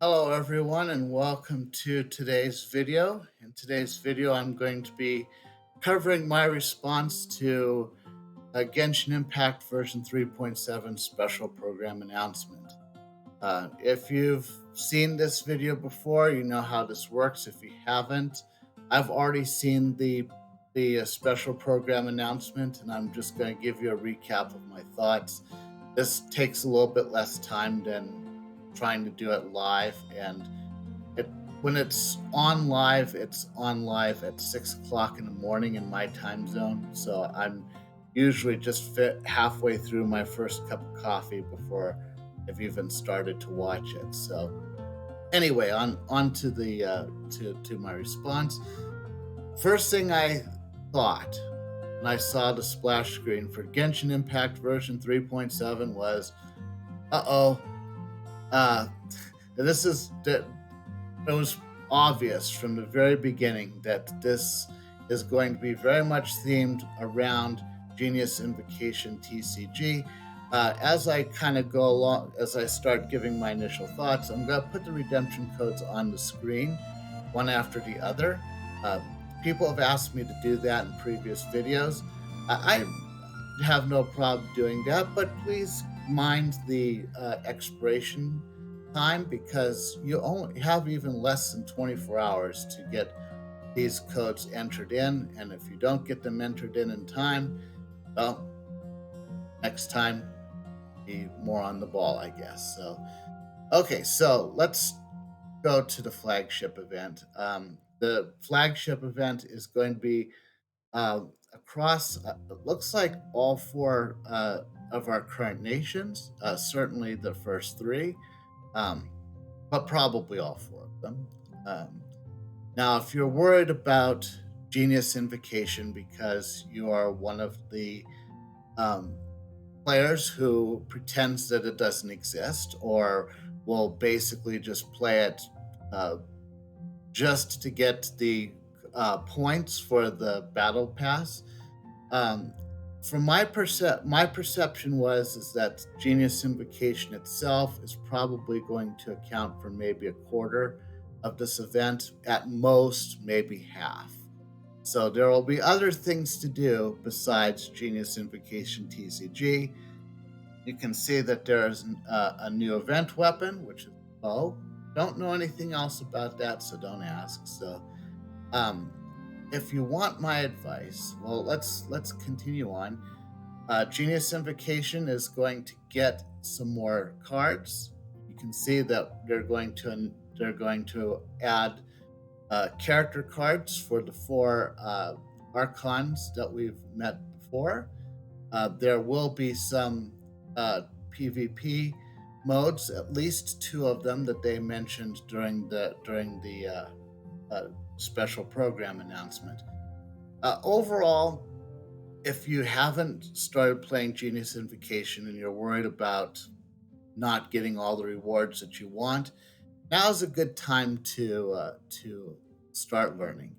Hello everyone and welcome to today's video. In today's video I'm going to be covering my response to a Genshin Impact version 3.7 special program announcement. If you've seen this video before, you know how this works. If you haven't, I've already seen the special program announcement and I'm just going to give you a recap of my thoughts. This takes a little bit less time than trying to do it live, and it when it's on live at 6 o'clock in the morning in my time zone. So I'm usually just fit halfway through my first cup of coffee before I've even started to watch it. So anyway, on to the to my response. First thing I thought when I saw the splash screen for Genshin Impact version 3.7 was, uh-oh, uh this is that it was obvious from the very beginning that this is going to be very much themed around Genius Invocation TCG. As I kind of go along, as I start giving my initial thoughts, I'm going to put the redemption codes on the screen one after the other. Uh, People have asked me to do that in previous videos. I have no problem doing that, but please mind the expiration time, because you only have even less than 24 hours to get these codes entered in. And if you don't get them entered in time, well, next time be more on the ball, I guess. So, okay, so let's go to the flagship event. The flagship event is going to be across, it looks like all four of our current nations, certainly the first three. Um, but probably all four of them. Um, Now, if you're worried about Genius Invocation because you are one of the um, players who pretends that it doesn't exist, or will basically just play it uh, just to get the points for the battle pass, um, from my perception was is that Genius Invocation itself is probably going to account for maybe a quarter of this event, at most maybe half. So there will be other things to do besides Genius Invocation TCG. You can see that there's a new event weapon, which is bow. Don't know anything else about that, so don't ask. So um, if you want my advice, well, let's continue on. Genius Invocation is going to get some more cards. You can see that they're going to add character cards for the four archons that we've met before. There will be some PvP modes, at least two of them that they mentioned during the special program announcement. Overall, if you haven't started playing Genius Invocation and you're worried about not getting all the rewards that you want, now's a good time to start learning.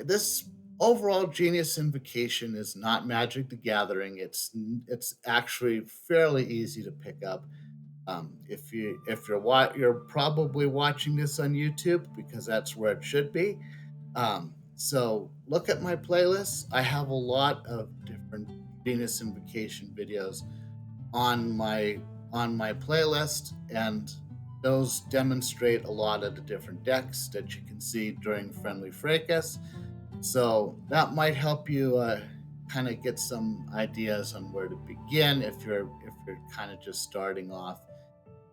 This overall Genius Invocation is not Magic the Gathering. It's actually fairly easy to pick up. You're probably watching this on YouTube because that's where it should be. So look at my playlist. I have a lot of different Venus Invocation videos on my playlist, and those demonstrate a lot of the different decks that you can see during Friendly Fracas. So that might help you kind of get some ideas on where to begin if you're kind of just starting off.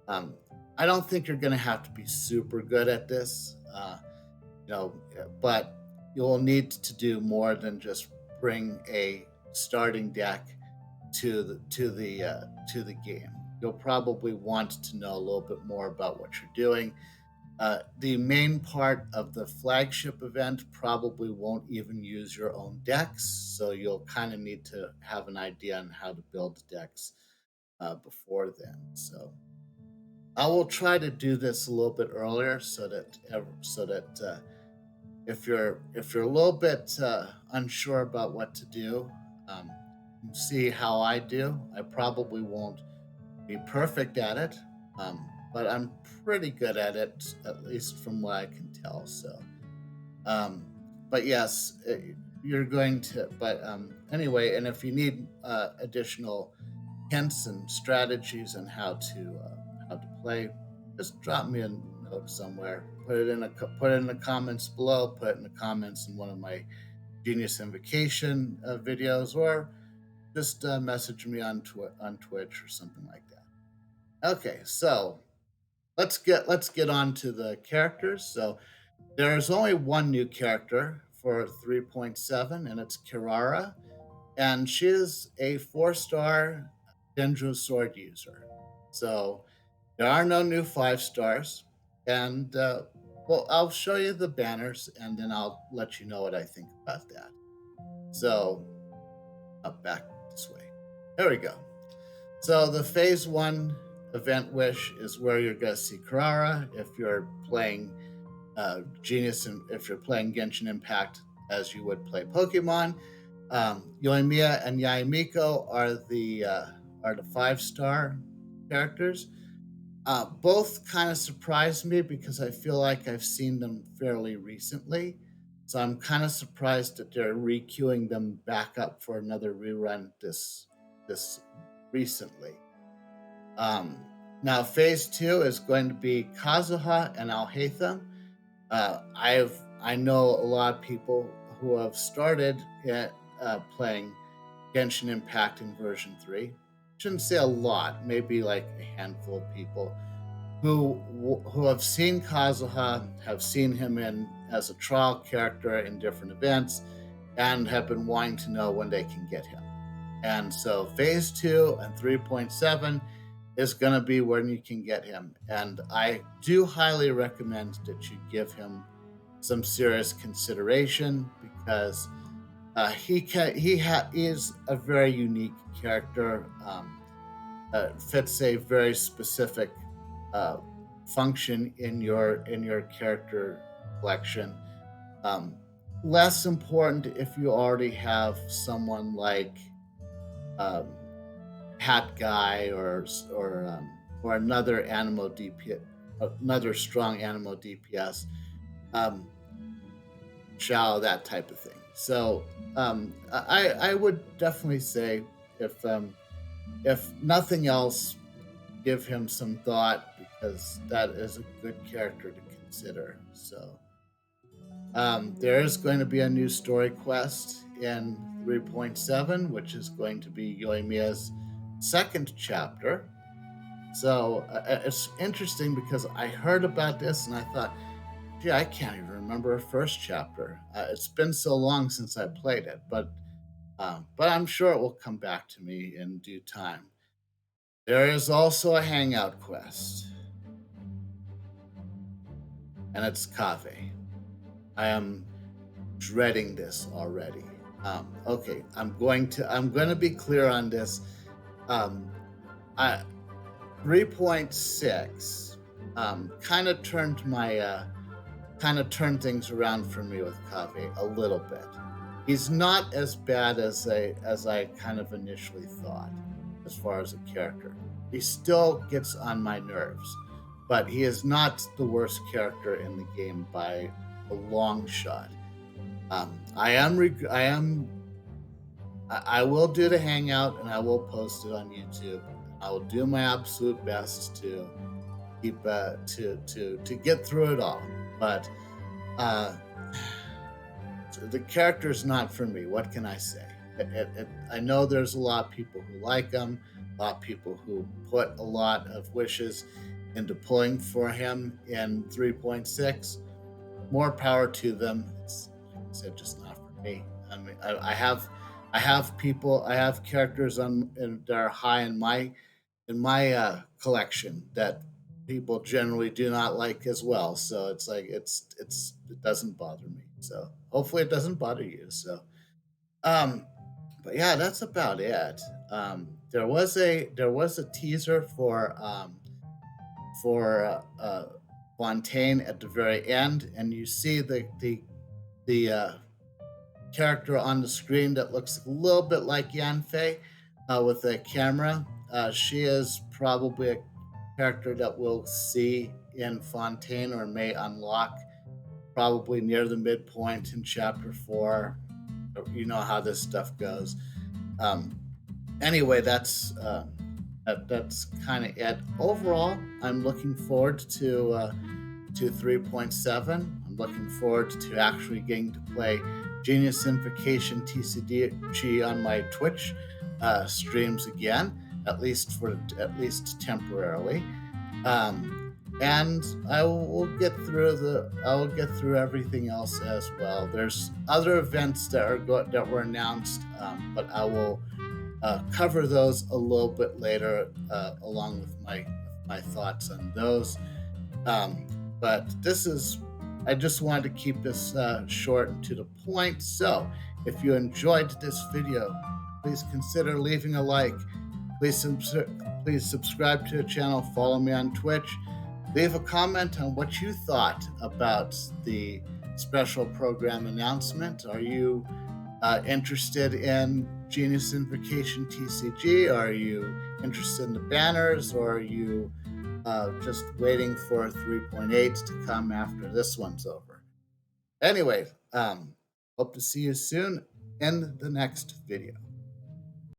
Um, I don't think you're going to have to be super good at this. But you'll need to do more than just bring a starting deck to the game. You'll probably want to know a little bit more about what you're doing. The main part of the flagship event probably won't even use your own decks, so you'll kind of need to have an idea on how to build decks before then. So I will try to do this a little bit earlier so that if you're a little bit unsure about what to do, um, see how I do. I probably won't be perfect at it. but I'm pretty good at it, at least from what I can tell. So, um, but yes, you're going to. But anyway, and if you need additional hints and strategies on how to play, just drop me a note somewhere. Put it in the comments below. Put it in the comments in one of my Genius Invocation videos, or just message me on on Twitch or something like that. Okay, so let's get on to the characters. So there's only one new character for 3.7, and it's Kirara, and she is a 4-star Dendro sword user. So there are no new 5 stars, and well, I'll show you the banners, and then I'll let you know what I think about that. So up back this way. There we go. So the phase 1 event wish is where you're going to see Kirara if you're playing Genius, and if you're playing Genshin Impact as you would play Pokemon. Yoimiya and Yaimiko are the 5-star characters. Both kind of surprised me because I feel like I've seen them fairly recently. So I'm kind of surprised that they're requeuing them back up for another rerun this recently. Now phase 2 is going to be Kazuha and Alhaitham. I know a lot of people who have started playing Genshin Impact in version 3. Shouldn't say a lot, maybe like a handful of people who have seen Kazuha, have seen him in as a trial character in different events, and have been wanting to know when they can get him. And so phase 2 and 3.7 is going to be when you can get him. And I do highly recommend that you give him some serious consideration, because he is a very unique character. Fits a very specific uh, function in your character collection. Um, Less important if you already have someone like um, Hat Guy or another Animo DPS, another strong Animo DPS, um, Shao, that type of thing. So I would definitely say, if nothing else, give him some thought, because that is a good character to consider. So there is going to be a new story quest in 3.7, which is going to be Yoimiya's second chapter. So it's interesting because I heard about this and I thought, gee, I can't even remember a first chapter. It's been so long since I played it, but I'm sure it will come back to me in due time. There is also a hangout quest, and it's Kave. I am dreading this already. Okay, I'm going to be clear on this. Um, I 3.6 kind of turned things around for me with Kave a little bit. He's not as bad as I kind of initially thought as far as a character. He still gets on my nerves, but he is not the worst character in the game by a long shot. I will do the hangout, and I will post it on YouTube. I will do my absolute best to keep to get through it all. But uh, the character is not for me. What can I say? I know there's a lot of people who like him, a lot of people who put a lot of wishes into pulling for him in 3.6. More power to them. It's, like I said, just not for me. I mean, I have people, I have characters that are high in my collection that people generally do not like as well. So it's like it doesn't bother me. So hopefully it doesn't bother you. So um, but yeah, that's about it. There was a teaser for Fontaine at the very end, and you see the character on the screen that looks a little bit like Yanfei with a camera. She is probably a character that we'll see in Fontaine or may unlock probably near the midpoint in chapter 4. You know how this stuff goes. Um, anyway, that's kind of it. Overall, I'm looking forward to 3.7. I'm looking forward to actually getting to play Genius Invocation TCG on my Twitch streams again, at least temporarily. And I will get through everything else as well. There's other events that were announced, but I will cover those a little bit later, along with my thoughts on those. But I just wanted to keep this short and to the point. So, if you enjoyed this video, please consider leaving a like. Please subscribe to the channel. Follow me on Twitch. Leave a comment on what you thought about the special program announcement. Are you interested in Genius Invocation TCG? Are you interested in the banners, or are you just waiting for 3.8 to come after this one's over? Anyway, hope to see you soon in the next video.